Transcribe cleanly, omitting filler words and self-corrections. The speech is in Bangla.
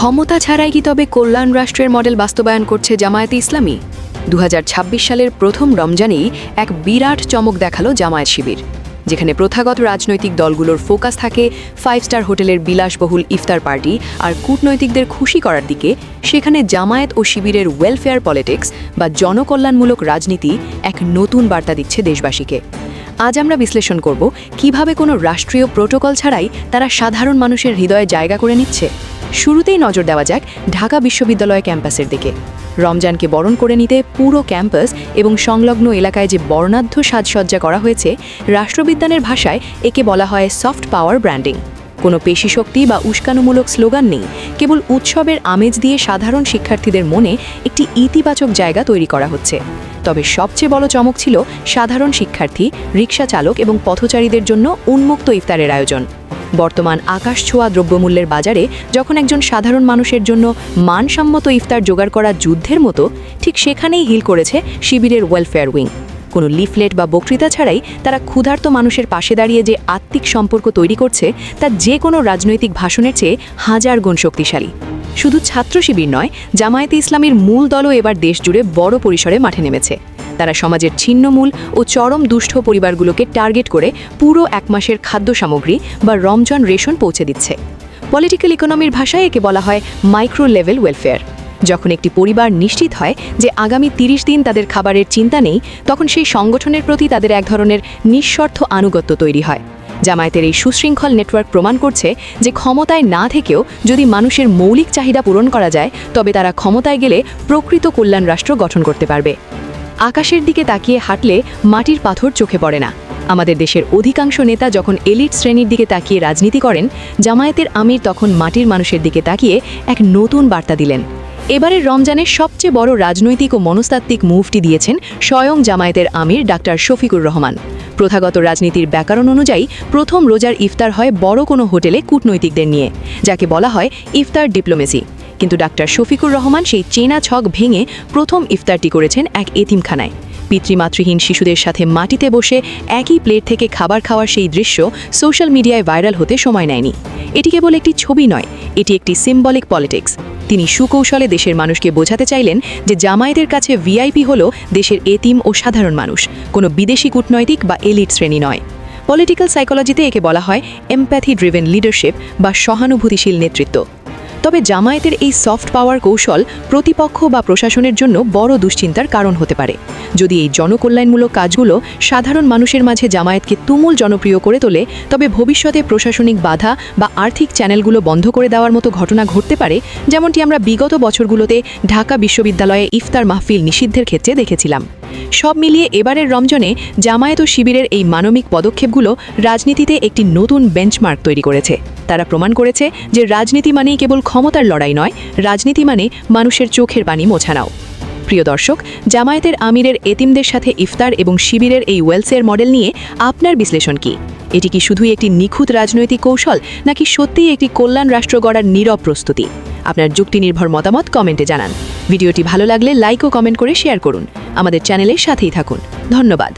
ক্ষমতা ছাড়াই কি তবে কল্যাণ রাষ্ট্রের মডেল বাস্তবায়ন করছে জামায়াতে ইসলামী? 2026 সালের প্রথম রমজানেই এক বিরাট চমক দেখালো জামায়াত শিবির, যেখানে প্রথাগত রাজনৈতিক দলগুলোর ফোকাস থাকে 5 স্টার হোটেলের বিলাসবহুল ইফতার পার্টি আর কূটনৈতিকদের খুশি করার দিকে। সেখানে জামায়াত ও শিবিরের ওয়েলফেয়ার পলিটিক্স বা জনকল্যাণমূলক রাজনীতি এক নতুন বার্তা দিচ্ছে দেশবাসীকে। আজ আমরা বিশ্লেষণ করব কিভাবে কোনো রাষ্ট্রীয় প্রোটোকল ছাড়াই তারা সাধারণ মানুষের হৃদয়ে জায়গা করে নিচ্ছে। শুরুতেই নজর দেওয়া যাক ঢাকা বিশ্ববিদ্যালয় ক্যাম্পাসের দিকে। রমজানকে বরণ করে নিতে পুরো ক্যাম্পাস এবং সংলগ্ন এলাকায় যে বর্ণাঢ্য সাজসজ্জা করা হয়েছে, রাষ্ট্রবিজ্ঞানের ভাষায় একে বলা হয় সফট পাওয়ার ব্র্যান্ডিং। কোনো পেশিশক্তি বা উস্কানোমূলক স্লোগান নেই, কেবল উৎসবের আমেজ দিয়ে সাধারণ শিক্ষার্থীদের মনে একটি ইতিবাচক জায়গা তৈরি করা হচ্ছে। তবে সবচেয়ে বড় চমক ছিল সাধারণ শিক্ষার্থী, রিকশা চালক এবং পথচারীদের জন্য উন্মুক্ত ইফতারের আয়োজন। বর্তমান আকাশছোঁয়া দ্রব্যমূল্যের বাজারে যখন একজন সাধারণ মানুষের জন্য মানসম্মত ইফতার জোগাড় করা যুদ্ধের মতো, ঠিক সেখানেই হিল করেছে শিবিরের ওয়েলফেয়ার উইং। কোনো লিফলেট বা বক্তৃতা ছাড়াই তারা ক্ষুধার্ত মানুষের পাশে দাঁড়িয়ে যে আত্মিক সম্পর্ক তৈরি করছে, তা যে কোনো রাজনৈতিক ভাষণের চেয়ে হাজার গুণ শক্তিশালী। শুধু ছাত্র শিবির নয়, জামায়াতে ইসলামীর মূল দলও এবার দেশজুড়ে বড় পরিসরে মাঠে নেমেছে। তারা সমাজের ছিন্নমূল ও চরম দুস্থ পরিবারগুলোকে টার্গেট করে পুরো এক মাসের খাদ্য সামগ্রী বা রমজান রেশন পৌঁছে দিচ্ছে। পলিটিক্যাল ইকোনমির ভাষায় একে বলা হয় মাইক্রো লেভেল ওয়েলফেয়ার। যখন একটি পরিবার নিশ্চিত হয় যে আগামী 30 দিন তাদের খাবারের চিন্তা নেই, তখন সেই সংগঠনের প্রতি তাদের এক ধরনের নিঃশর্ত আনুগত্য তৈরি হয়। জামায়াতের এই সুশৃঙ্খল নেটওয়ার্ক প্রমাণ করছে যে ক্ষমতায় না থেকেও যদি মানুষের মৌলিক চাহিদা পূরণ করা যায়, তবে তারা ক্ষমতায় গেলে প্রকৃত কল্যাণ রাষ্ট্র গঠন করতে পারবে। আকাশের দিকে তাকিয়ে হাঁটলে মাটির পাথর চোখে পড়ে না। আমাদের দেশের অধিকাংশ নেতা যখন এলিট শ্রেণীর দিকে তাকিয়ে রাজনীতি করেন, জামায়াতের আমির তখন মাটির মানুষের দিকে তাকিয়ে এক নতুন বার্তা দিলেন। এবারের রমজানের সবচেয়ে বড় রাজনৈতিক ও মনস্তাত্ত্বিক মুভটি দিয়েছেন স্বয়ং জামায়াতের আমির ডাক্তার শফিকুর রহমান। প্রথাগত রাজনীতির ব্যাকরণ অনুযায়ী প্রথম রোজার ইফতার হয় বড় কোনো হোটেলে কূটনৈতিকদের নিয়ে, যাকে বলা হয় ইফতার ডিপ্লোমেসি। কিন্তু ডাক্তার শফিকুর রহমান সেই চেনা ছক ভেঙে প্রথম ইফতারটি করেছেন এক এতিমখানায়। পিতৃমাতৃহীন শিশুদের সাথে মাটিতে বসে একই প্লেট থেকে খাবার খাওয়ার সেই দৃশ্য সোশ্যাল মিডিয়ায় ভাইরাল হতে সময় নেয়নি। এটি কেবল একটি ছবি নয়, এটি একটি সিম্বলিক পলিটিক্স। তিনি সুকৌশলে দেশের মানুষকে বোঝাতে চাইলেন যে জামায়াতের কাছে ভিআইপি হলো দেশের এতিম ও সাধারণ মানুষ, কোনো বিদেশি কূটনৈতিক বা এলিট শ্রেণী নয়। পলিটিক্যাল সাইকোলজিতে একে বলা হয় এমপ্যাথি ড্রিভেন লিডারশিপ বা সহানুভূতিশীল নেতৃত্ব। তবে জামায়াতের এই সফট পাওয়ার কৌশল প্রতিপক্ষ বা প্রশাসনের জন্য বড় দুশ্চিন্তার কারণ হতে পারে। যদি এই জনকল্যাণমূলক কাজগুলো সাধারণ মানুষের মাঝে জামায়াতকে তুমুল জনপ্রিয় করে তোলে, তবে ভবিষ্যতে প্রশাসনিক বাধা বা আর্থিক চ্যানেলগুলো বন্ধ করে দেওয়ার মতো ঘটনা ঘটতে পারে, যেমনটি আমরা বিগত বছরগুলোতে ঢাকা বিশ্ববিদ্যালয়ে ইফতার মাহফিল নিষিদ্ধের ক্ষেত্রে দেখেছিলাম। সব মিলিয়ে এবারের রমজানে জামায়াত ও শিবিরের এই মানবিক পদক্ষেপগুলো রাজনীতিতে একটি নতুন বেঞ্চমার্ক তৈরি করেছে। তারা প্রমাণ করেছে যে রাজনীতি মানেই কেবল ক্ষমতার লড়াই নয়, রাজনীতি মানে মানুষের চোখের পানি মোছানাও। প্রিয় দর্শক, জামায়াতের আমিরের এতিমদের সাথে ইফতার এবং শিবিরের এই ওয়েলফেয়ার মডেল নিয়ে আপনার বিশ্লেষণ কি? এটি কি শুধুই একটি নিখুঁত রাজনৈতিক কৌশল, নাকি সত্যিই একটি কল্যাণ রাষ্ট্র গড়ার নীরব প্রস্তুতি? আপনার যুক্তিনির্ভর মতামত কমেন্টে জানান। ভিডিওটি ভালো লাগলে লাইক ও কমেন্ট করে শেয়ার করুন। আমাদের চ্যানেলের সাথেই থাকুন। ধন্যবাদ।